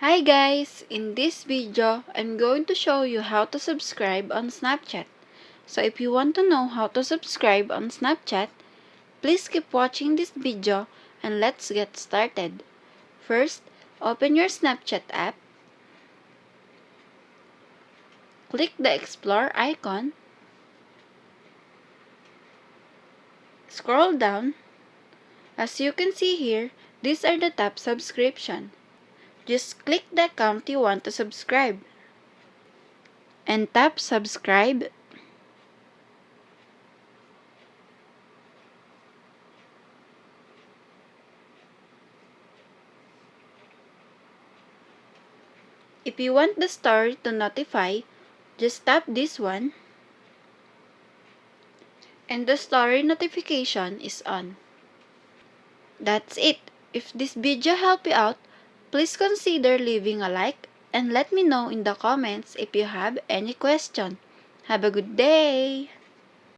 Hi guys! In this video, I'm going to show you how to subscribe on Snapchat. So if you want to know how to subscribe on Snapchat, please keep watching this video and let's get started. First, open your Snapchat app. Click the Explore icon. Scroll down. As you can see here, these are the top subscription. Just click the account you want to subscribe and tap subscribe. If you want the story to notify, just tap this one and the story notification is on. That's it. If this video helped you out, please consider leaving a like and let me know in the comments if you have any question. Have a good day!